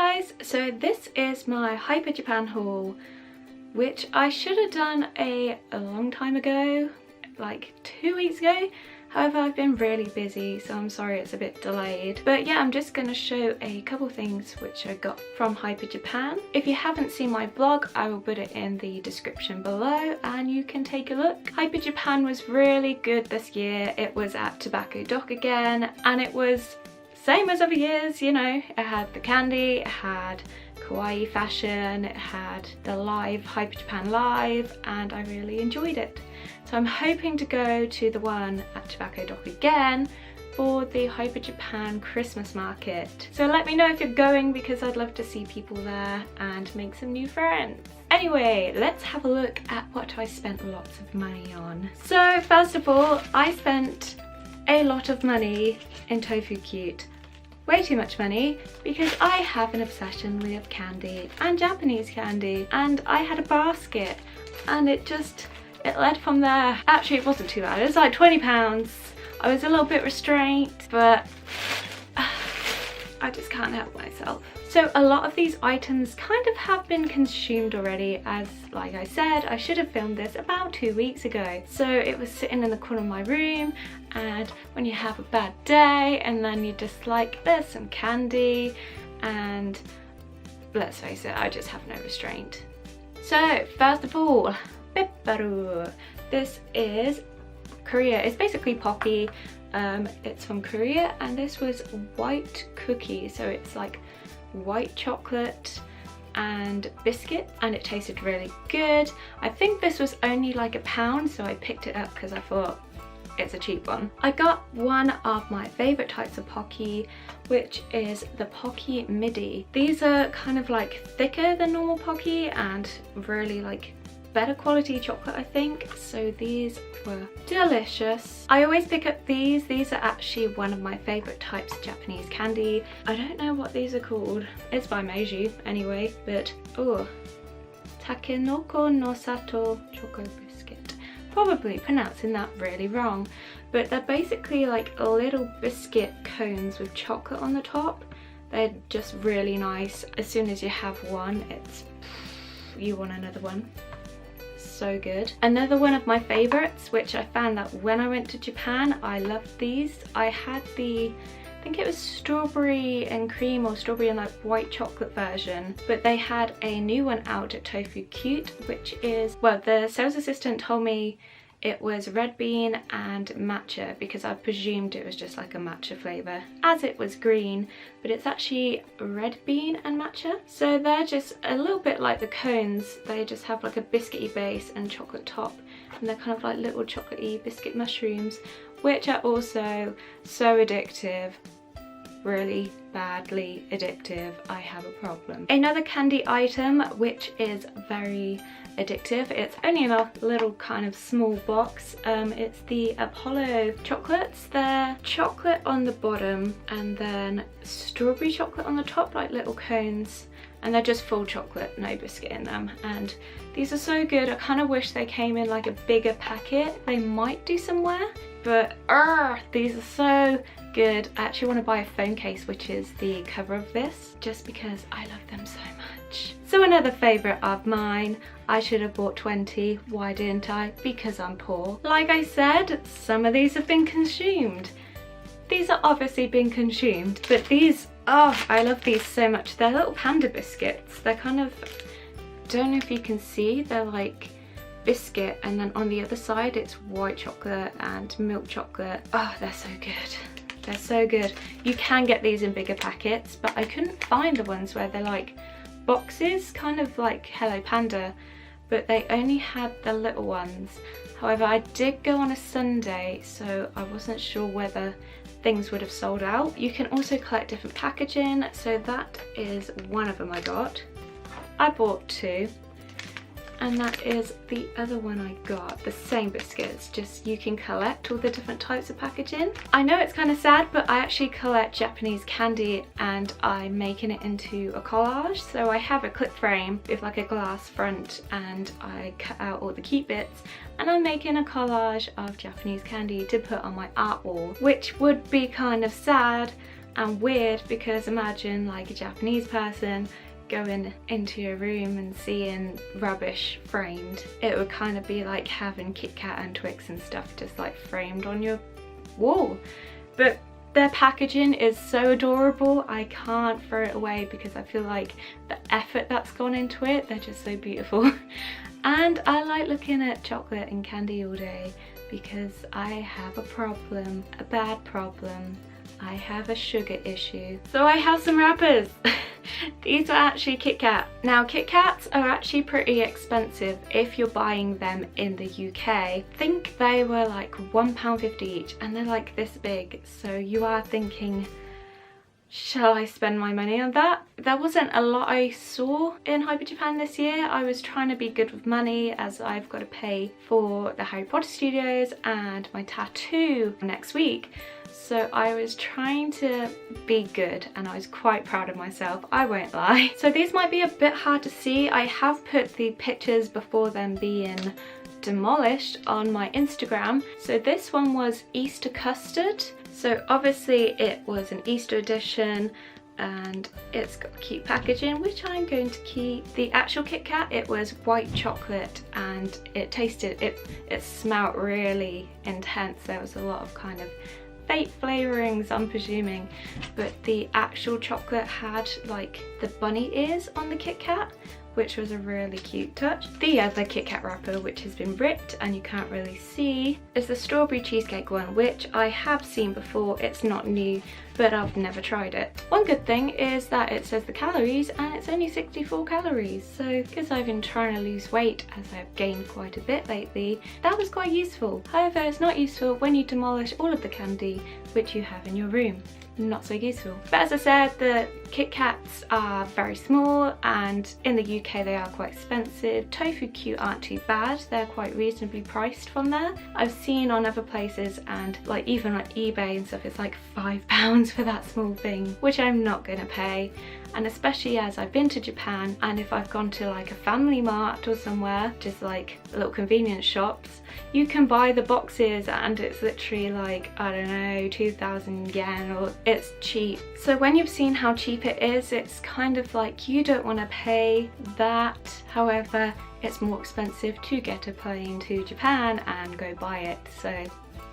guys, so this is my Hyper Japan haul, which I should have done a long time ago, like 2 weeks ago. However, I've been really busy, so I'm sorry it's a bit delayed. But yeah, I'm just going to show a couple things which I got from Hyper Japan. If you haven't seen my blog, I will put it in the description below and you can take a look. Hyper Japan was really good this year. It was at Tobacco Dock again, and it was same as other years, you know. It had the candy, it had kawaii fashion, it had the live Hyper Japan live, and I really enjoyed it. So I'm hoping to go to the one at Tobacco Dock again for the Hyper Japan Christmas market. So let me know if you're going, because I'd love to see people there and make some new friends. Anyway, let's have a look at what I spent lots of money on. So first of all, I spent a lot of money in Tofucute. Way too much money, because I have an obsession with candy and Japanese candy, and I had a basket and it led from there. Actually, it wasn't too bad, it was like £20. I was a little bit restrained, but I just can't help myself. So a lot of these items kind of have been consumed already, as like I said, I should have filmed this about 2 weeks ago. So it was sitting in the corner of my room, and when you have a bad day and then you just like, there's some candy, and let's face it, I just have no restraint. So first of all, Pepparu. This is Korea. It's basically Pocky. It's from Korea, and this was white cookie, so it's like white chocolate and biscuit, and it tasted really good. I think this was only like £1, so I picked it up because I thought it's a cheap one. I got one of my favourite types of Pocky, which is the Pocky midi. These are kind of like thicker than normal Pocky and really like better quality chocolate, I think. So these were delicious. I always pick up these. These are actually one of my favourite types of Japanese candy. I don't know what these are called. It's by Meiji anyway, but oh, Takenoko no Sato Choco Biscuit. Probably pronouncing that really wrong, but they're basically like little biscuit cones with chocolate on the top. They're just really nice. As soon as you have one, you want another one. So good. Another one of my favorites, which I found that when I went to Japan, I loved these. I had the, I think it was strawberry and cream or strawberry and like white chocolate version, but they had a new one out at Tofucute, which is, well, the sales assistant told me it was red bean and matcha, because I presumed it was just like a matcha flavour, as it was green, but it's actually red bean and matcha. So they're just a little bit like the cones. They just have like a biscuity base and chocolate top, and they're kind of like little chocolatey biscuit mushrooms, which are also so addictive. Really badly addictive. I have a problem. Another candy item which is very addictive, it's only in a little kind of small box. It's the Apollo chocolates. They're chocolate on the bottom and then strawberry chocolate on the top, like little cones, and they're just full chocolate, no biscuit in them. And these are so good. I kind of wish they came in like a bigger packet. They might do somewhere, but these are so good. I actually want to buy a phone case, which is the cover of this, just because I love them so much. So another favourite of mine, I should have bought 20. Why didn't I? Because I'm poor. Like I said, some of these have been consumed. These are obviously been consumed, but these, oh, I love these so much. They're little panda biscuits. They're kind of, don't know if you can see, they're like biscuit, and then on the other side it's white chocolate and milk chocolate. Oh, they're so good. They're so good. You can get these in bigger packets, but I couldn't find the ones where they're like boxes, kind of like Hello Panda, but they only had the little ones. However, I did go on a Sunday, so I wasn't sure whether things would have sold out. You can also collect different packaging, so that is one of them I got. I bought 2. And that is the other one I got, the same biscuits, just you can collect all the different types of packaging. I know it's kind of sad, but I actually collect Japanese candy and I'm making it into a collage. So I have a clip frame with like a glass front, and I cut out all the cute bits, and I'm making a collage of Japanese candy to put on my art wall, which would be kind of sad, and weird, because imagine like a Japanese person going into your room and seeing rubbish framed. It would kind of be like having Kit Kat and Twix and stuff just like framed on your wall. But their packaging is so adorable, I can't throw it away because I feel like the effort that's gone into it, they're just so beautiful. And I like looking at chocolate and candy all day because I have a problem, a bad problem. I have a sugar issue. So I have some wrappers. These are actually Kit Kat. Now Kit Kats are actually pretty expensive if you're buying them in the UK. I think they were like £1.50 each and they're like this big. So you are thinking, shall I spend my money on that? There wasn't a lot I saw in Hyper Japan this year. I was trying to be good with money as I've got to pay for the Harry Potter Studios and my tattoo next week. So I was trying to be good and I was quite proud of myself, I won't lie. So these might be a bit hard to see. I have put the pictures before them being demolished on my Instagram. So this one was Easter custard. So obviously it was an Easter edition and it's got cute packaging, which I'm going to keep. The actual Kit Kat, it was white chocolate and it tasted, it smelled really intense. There was a lot of kind of fake flavorings, I'm presuming, but the actual chocolate had like the bunny ears on the Kit Kat, which was a really cute touch. The other Kit Kat wrapper, which has been ripped and you can't really see, is the strawberry cheesecake one, which I have seen before. It's not new, but I've never tried it. One good thing is that it says the calories and it's only 64 calories. So because I've been trying to lose weight as I've gained quite a bit lately, that was quite useful. However, it's not useful when you demolish all of the candy which you have in your room. Not so useful. But as I said, the Kit Kats are very small and in the UK they are quite expensive. Tofucute aren't too bad, they're quite reasonably priced from there. I've seen on other places and like even on eBay and stuff, it's like £5 for that small thing, which I'm not gonna pay. And especially as I've been to Japan and if I've gone to like a family mart or somewhere, just like little convenience shops, you can buy the boxes and it's literally like, I don't know, 2,000 yen, or it's cheap. So when you've seen how cheap it is, it's kind of like you don't want to pay that. However, it's more expensive to get a plane to Japan and go buy it. So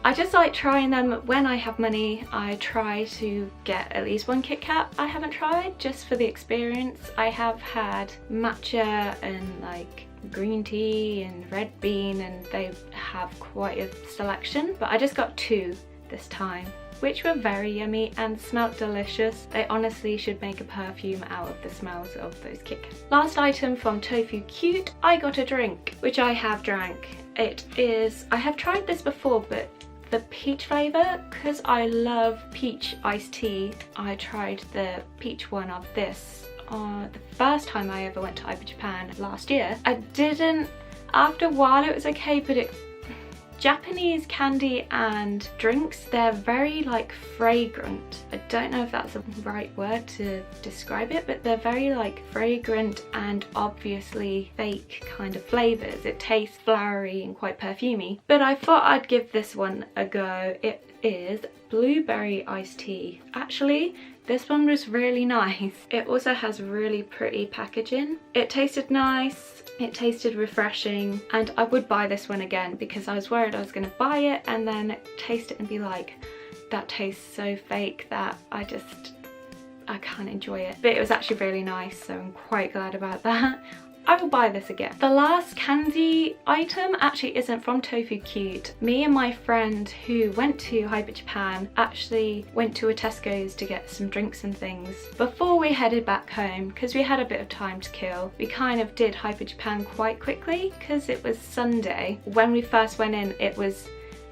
I just like trying them when I have money. I try to get at least one Kit Kat I haven't tried, just for the experience. I have had matcha and like green tea and red bean and they have quite a selection, but I just got 2 this time, which were very yummy and smelled delicious. They honestly should make a perfume out of the smells of those Kit Kats. Last item from Tofucute, I got a drink, which I have drank. It is, I have tried this before, but the peach flavour, because I love peach iced tea, I tried the peach one of this the first time I ever went to Hyper Japan last year. I didn't, after a while it was okay, but Japanese candy and drinks, they're very like fragrant. I don't know if that's the right word to describe it, but they're very like fragrant and obviously fake kind of flavours. It tastes flowery and quite perfumey, but I thought I'd give this one a go. It is blueberry iced tea. Actually, this one was really nice. It also has really pretty packaging. It tasted nice. It tasted refreshing and I would buy this one again because I was worried I was going to buy it and then taste it and be like, that tastes so fake that I can't enjoy it. But it was actually really nice, so I'm quite glad about that. I will buy this again. The last candy item actually isn't from Tofucute. Me and my friend who went to Hyper Japan actually went to a Tesco's to get some drinks and things before we headed back home because we had a bit of time to kill. We kind of did Hyper Japan quite quickly because it was Sunday. When we first went in, it was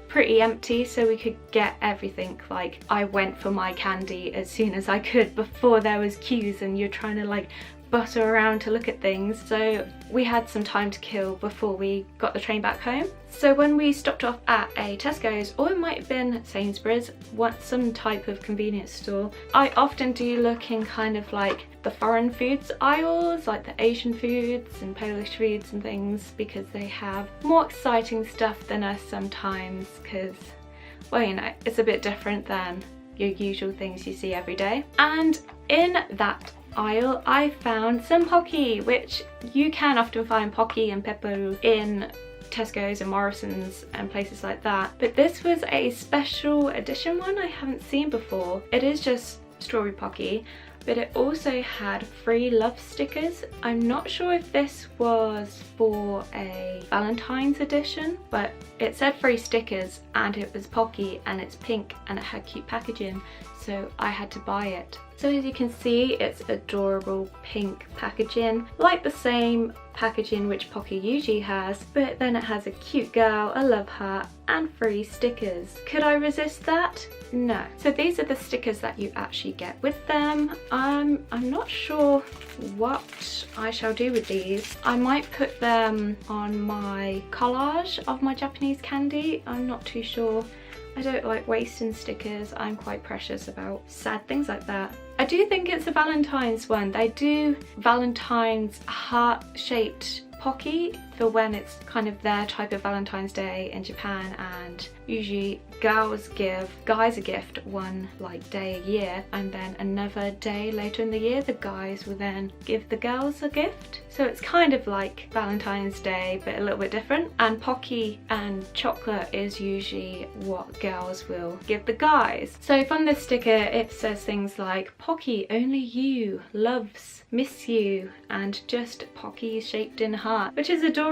pretty empty, so we could get everything. Like, I went for my candy as soon as I could before there was queues and you're trying to like butter around to look at things, so we had some time to kill before we got the train back home. So when we stopped off at a Tesco's, or it might have been Sainsbury's, some type of convenience store, I often do look in kind of like the foreign foods aisles, like the Asian foods and Polish foods and things, because they have more exciting stuff than us sometimes, because, well, you know, it's a bit different than your usual things you see every day. And in that aisle I found some Pocky, which you can often find Pocky and pepper in Tesco's and Morrison's and places like that, but this was a special edition one I haven't seen before. It is just strawberry Pocky, but it also had free love stickers. I'm not sure if this was for a Valentine's edition, but it said free stickers and it was Pocky and it's pink and it had cute packaging, so I had to buy it. So as you can see, it's adorable pink packaging, like the same packaging which Pocky usually has, but then it has a cute girl, a love heart, and free stickers. Could I resist that? No. So these are the stickers that you actually get with them. I'm not sure what I shall do with these. I might put them on my collage of my Japanese candy. I'm not too sure. I don't like wasting stickers. I'm quite precious about sad things like that. I do think it's a Valentine's one. They do Valentine's heart-shaped Pocky for when it's kind of their type of Valentine's Day in Japan, and usually girls give guys a gift one like day a year, and then another day later in the year the guys will then give the girls a gift. So it's kind of like Valentine's Day but a little bit different, and Pocky and chocolate is usually what girls will give the guys. So from this sticker it says things like Pocky only you, loves, miss you, and just Pocky shaped in heart, which is adorable.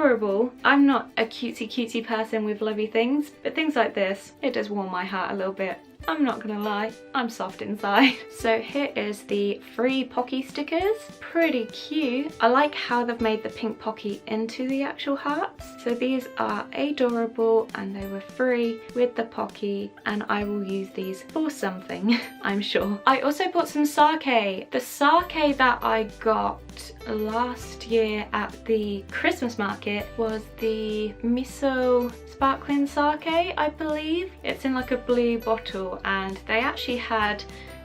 I'm not a cutesy person with lovey things, but things like this, it does warm my heart a little bit. I'm not gonna lie, I'm soft inside. So here is the free Pocky stickers. Pretty cute. I like how they've made the pink Pocky into the actual hearts. So these are adorable and they were free with the Pocky, and I will use these for something, I'm sure. I also bought some sake. The sake that I got last year at the Christmas market was the miso sparkling sake, I believe. It's in like a blue bottle, and they actually had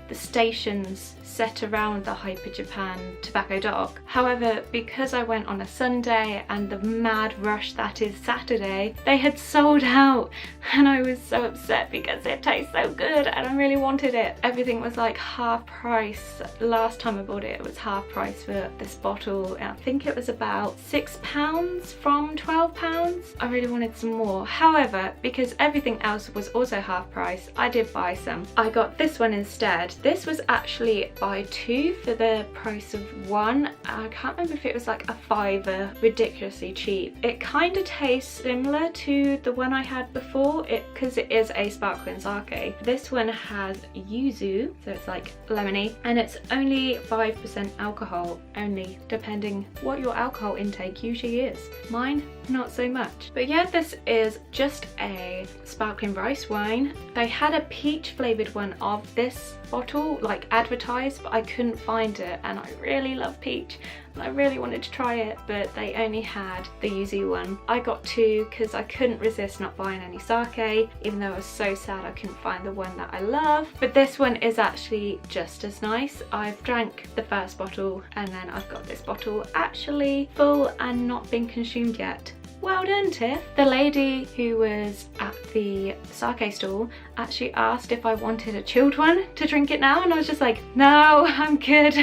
the stations set around the Hyper Japan tobacco dock. However, because I went on a Sunday and the mad rush that is Saturday, they had sold out, and I was so upset because it tastes so good and I really wanted it. Everything was like half price. Last time I bought it, it was half price for this bottle, and I think it was about £6 from £12. I really wanted some more. However, because everything else was also half price, I did buy some. I got this one instead. This was actually buy two for the price of one. I can't remember if it was like a fiver, ridiculously cheap. It kind of tastes similar to the one I had before, because it is a sparkling sake. This one has yuzu, so it's like lemony, and it's only 5% alcohol, only, depending what your alcohol intake usually is. Mine, not so much. But yeah, this is just a sparkling rice wine. They had a peach flavoured one of this bottle, like advertised, but I couldn't find it, and I really love peach and I really wanted to try it, but they only had the yuzu one. I got two because I couldn't resist not buying any sake, even though I was so sad I couldn't find the one that I love. But this one is actually just as nice. I've drank the first bottle and then I've got this bottle actually full and not been consumed yet. Well done, Tiff. The lady who was at the sake stall actually asked if I wanted a chilled one to drink it now, and I was just like, no, I'm good.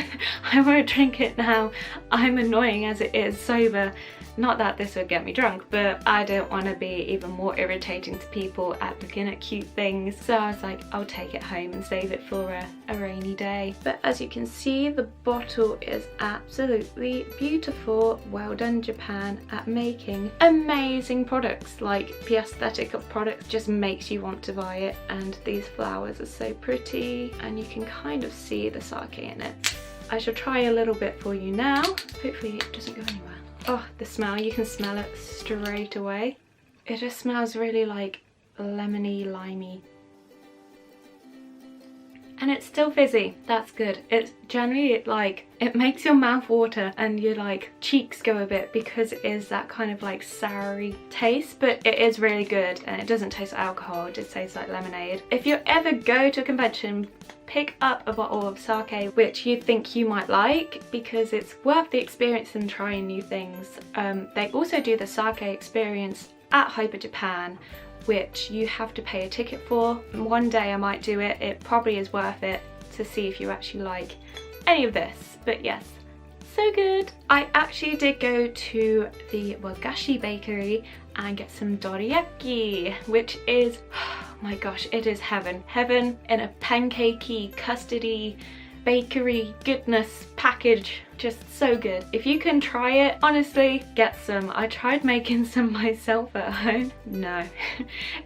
I won't drink it now. I'm annoying as it is sober. Not that this would get me drunk, but I don't want to be even more irritating to people at looking at cute things. So I was like, I'll take it home and save it for a rainy day. But as you can see, the bottle is absolutely beautiful. Well done, Japan, at making amazing products. Like, the aesthetic of products just makes you want to buy it. And these flowers are so pretty, and you can kind of see the sake in it. I shall try a little bit for you now. Hopefully it doesn't go anywhere. Oh, the smell, you can smell it straight away. It just smells really like lemony, limey. And it's still fizzy, that's good. It's generally, it makes your mouth water and your like cheeks go a bit, because it is that kind of like soury taste, but it is really good, and it doesn't taste like alcohol, it just tastes like lemonade. If you ever go to a convention, pick up a bottle of sake which you think you might like, because it's worth the experience and trying new things. They also do the sake experience at Hyper Japan, which you have to pay a ticket for. One day I might do it. It probably is worth it to see if you actually like any of this. But yes, so good. I actually did go to the Wagashi bakery and get some dorayaki, which is, oh my gosh, it is heaven. Heaven in a pancakey, custardy, bakery goodness package. Just so good. If you can try it, honestly, get some. I tried making some myself at home. No.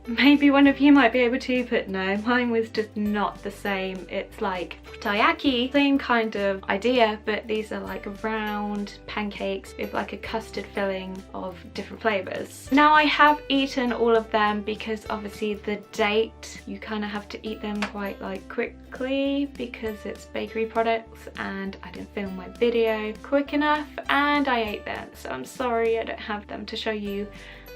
Maybe one of you might be able to, but no, mine was just not the same. It's like taiyaki, same kind of idea, but these are like round pancakes with like a custard filling of different flavors. Now I have eaten all of them because obviously the date, you kind of have to eat them quite like quickly because it's bakery products, and I didn't film my video quick enough and I ate them, so I'm sorry I don't have them to show you.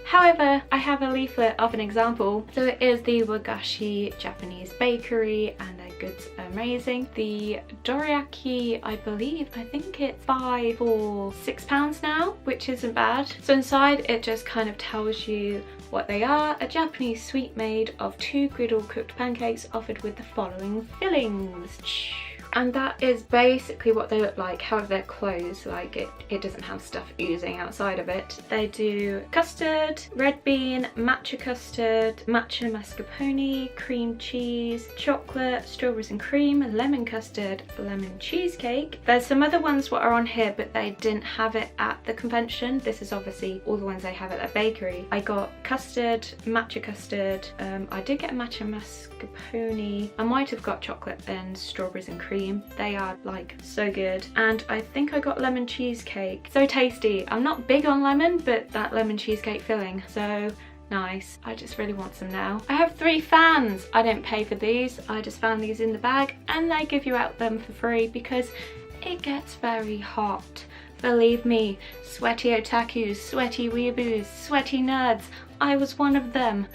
However, I have a leaflet of an example. So it is the Wagashi Japanese bakery and their goods are amazing. The dorayaki, I think it's £5 or £6 now, which isn't bad. So inside it just kind of tells you what they are: a Japanese sweet made of 2 griddle cooked pancakes offered with the following fillings. And that is basically what they look like. However, they're closed, like it doesn't have stuff oozing outside of it. They do custard, red bean, matcha custard, matcha mascarpone, cream cheese, chocolate, strawberries and cream, lemon custard, lemon cheesecake. There's some other ones what are on here, but they didn't have it at the convention. This is obviously all the ones they have at their bakery. I got custard, matcha custard, I did get a matcha mascarpone. I might have got chocolate and strawberries and cream. They are like so good. And I think I got lemon cheesecake. So tasty. I'm not big on lemon, but that lemon cheesecake filling, so nice. I just really want some now. I have 3 fans. I didn't pay for these. I just found these in the bag and they give you out them for free because it gets very hot. Believe me, sweaty otakus, sweaty weeaboos, sweaty nerds. I was one of them.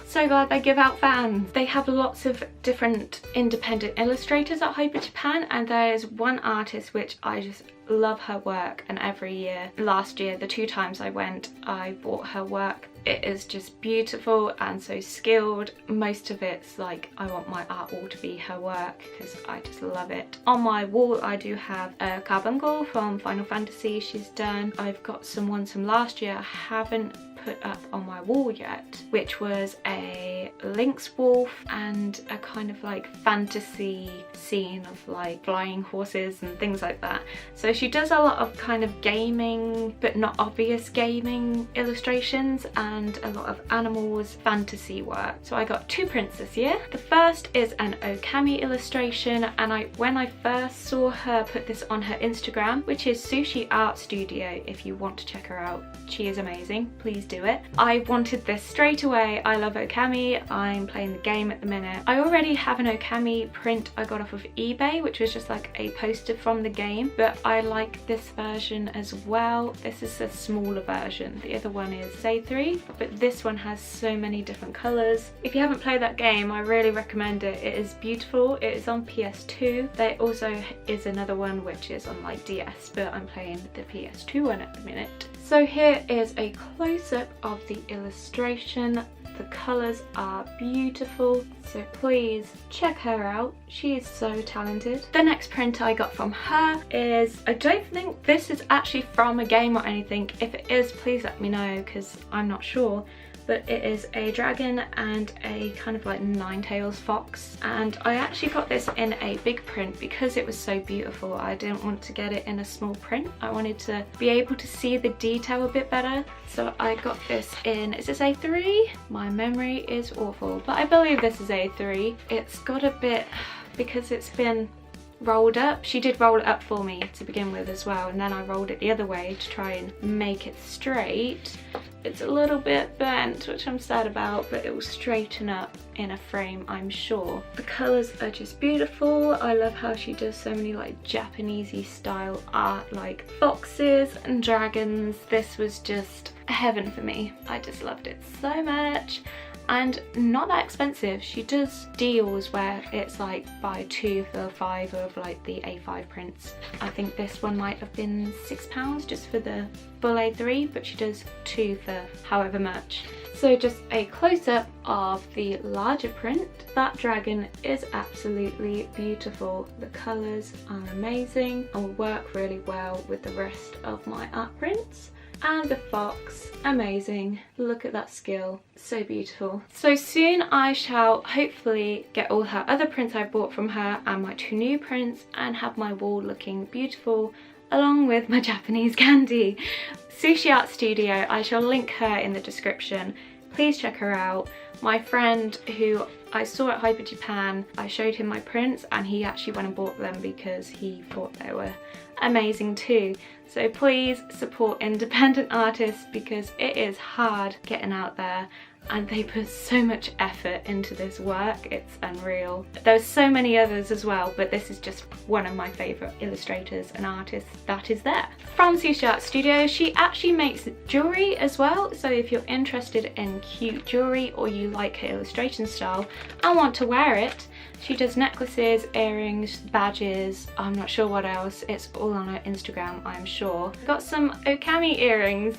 So glad they give out fans. They have lots of different independent illustrators at Hyper Japan, and there is one artist which I just love her work, and every year, last year, the 2 times I went, I bought her work. It is just beautiful and so skilled. Most of it's like, I want my art all to be her work because I just love it. On my wall I do have a carbuncle from Final Fantasy she's done. I've got some ones from last year I haven't put up on my wall yet, which was a lynx wolf and a kind of like fantasy scene of like flying horses and things like that. So she does a lot of kind of gaming but not obvious gaming illustrations and a lot of animals, fantasy work. So I got 2 prints this year. The first is an okami illustration, and when I first saw her put this on her Instagram, which is Sushi Art Studio, if you want to check her out, she is amazing, please do it. I wanted this straight away. I love okami. I'm playing the game at the minute. I already have an okami print I got off of eBay, which was just like a poster from the game, but I like this version as well. This is a smaller version. The other one is say 3, but this one has so many different colors. If you haven't played that game, I really recommend it. It is beautiful. It is on PS2. There also is another one which is on like DS, but I'm playing the PS2 one at the minute. So here is a close-up of the illustration. The colours are beautiful, so please check her out. She is so talented. The next print I got from her is, I don't think this is actually from a game or anything. If it is, please let me know because I'm not sure. But it is a dragon and a kind of like 9-tails fox, and I actually got this in a big print because it was so beautiful. I didn't want to get it in a small print. I wanted to be able to see the detail a bit better, so I got this in, is this A3? My memory is awful, but I believe this is A3. It's got a bit, because it's been rolled up. She did roll it up for me to begin with as well, and then I rolled it the other way to try and make it straight. It's a little bit bent, which I'm sad about, but it will straighten up in a frame, I'm sure. The colours are just beautiful. I love how she does so many like Japanesey style art, like foxes and dragons. This was just heaven for me. I just loved it so much. And not that expensive. She does deals where it's like buy 2 for 5 of like the A5 prints. I think this one might have been £6 just for the full A3, but she does 2 for however much. So just a close-up of the larger print. That dragon is absolutely beautiful. The colours are amazing and will work really well with the rest of my art prints. And the fox, amazing. Look at that skill, so beautiful. So soon I shall hopefully get all her other prints I bought from her and my 2 new prints and have my wall looking beautiful along with my Japanese candy. Sushi Art Studio, I shall link her in the description. Please check her out. My friend who I saw at Hyper Japan, I showed him my prints and he actually went and bought them because he thought they were amazing too. So please support independent artists because it is hard getting out there and they put so much effort into this work, it's unreal. There's so many others as well, but this is just one of my favourite illustrators and artists that is there. From Sushi Art Studios, she actually makes jewellery as well, so if you're interested in cute jewellery or you like her illustration style and want to wear it, she does necklaces, earrings, badges, I'm not sure what else. It's all on her Instagram, I'm sure. Got some okami earrings.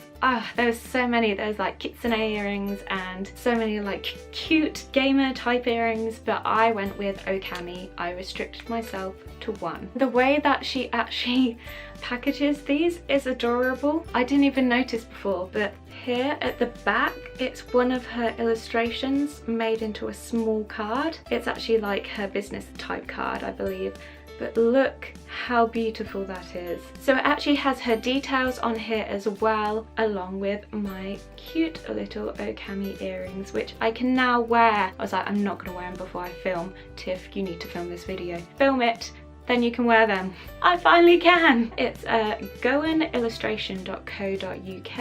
There's so many. There's like kitsune earrings and so many like cute gamer type earrings, but I went with okami. I restricted myself to one. The way that she actually packages these is adorable. I didn't even notice before, but here at the back, it's one of her illustrations made into a small card. It's actually like her business type card, I believe. But look how beautiful that is. So it actually has her details on here as well, along with my cute little okami earrings, which I can now wear. I was like, I'm not gonna wear them before I film. Tiff, you need to film this video. Film it, then you can wear them. I finally can! It's goanillustration.co.uk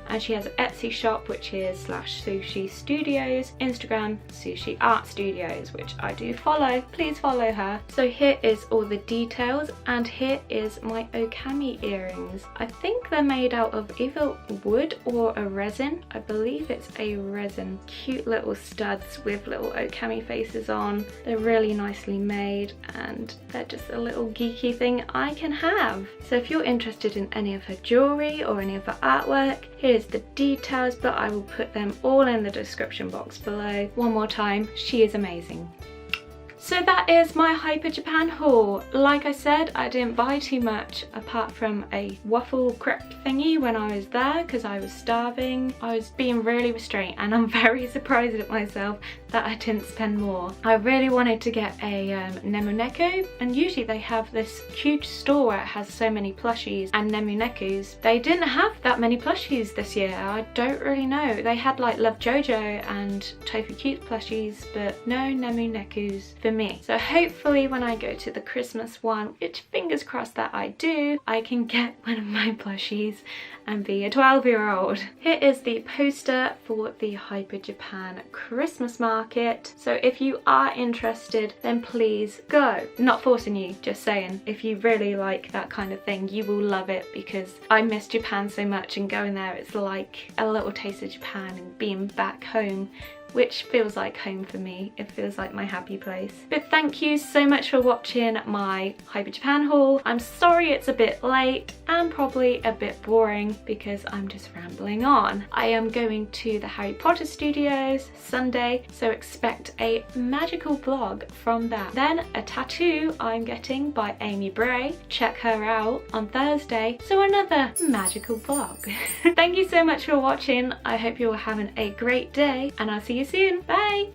and she has an Etsy shop which is /Sushi Studios, Instagram Sushi Art Studios, which I do follow. Please follow her. So here is all the details and here is my okami earrings. I think they're made out of either wood or a resin. I believe it's a resin. Cute little studs with little okami faces on. They're really nicely made and they're just a little geeky thing I can have. So if you're interested in any of her jewellery or any of her artwork, here's the details, but I will put them all in the description box below. One more time, she is amazing. So that is my Hyper Japan haul. Like I said, I didn't buy too much apart from a waffle crepe thingy when I was there because I was starving. I was being really restrained and I'm very surprised at myself that I didn't spend more. I really wanted to get a Nemuneko, and usually they have this huge store where it has so many plushies and Nemunekus. They didn't have that many plushies this year. I don't really know. They had like Love Jojo and Tofucute plushies, but no Nemunekus for me. So hopefully when I go to the Christmas one, which fingers crossed that I do, I can get one of my plushies and be a 12-year-old. Here is the poster for the Hyper Japan Christmas market. So if you are interested, then please go. Not forcing you, just saying. If you really like that kind of thing, you will love it because I miss Japan so much, and going there, it's like a little taste of Japan and being back home, which feels like home for me. It feels like my happy place. But thank you so much for watching my Hyper Japan haul. I'm sorry it's a bit late and probably a bit boring because I'm just rambling on. I am going to the Harry Potter Studios Sunday, so expect a magical vlog from that. Then a tattoo I'm getting by Amy Bray. Check her out on Thursday, so another magical vlog. Thank you so much for watching. I hope you're having a great day and I'll see you soon. Bye!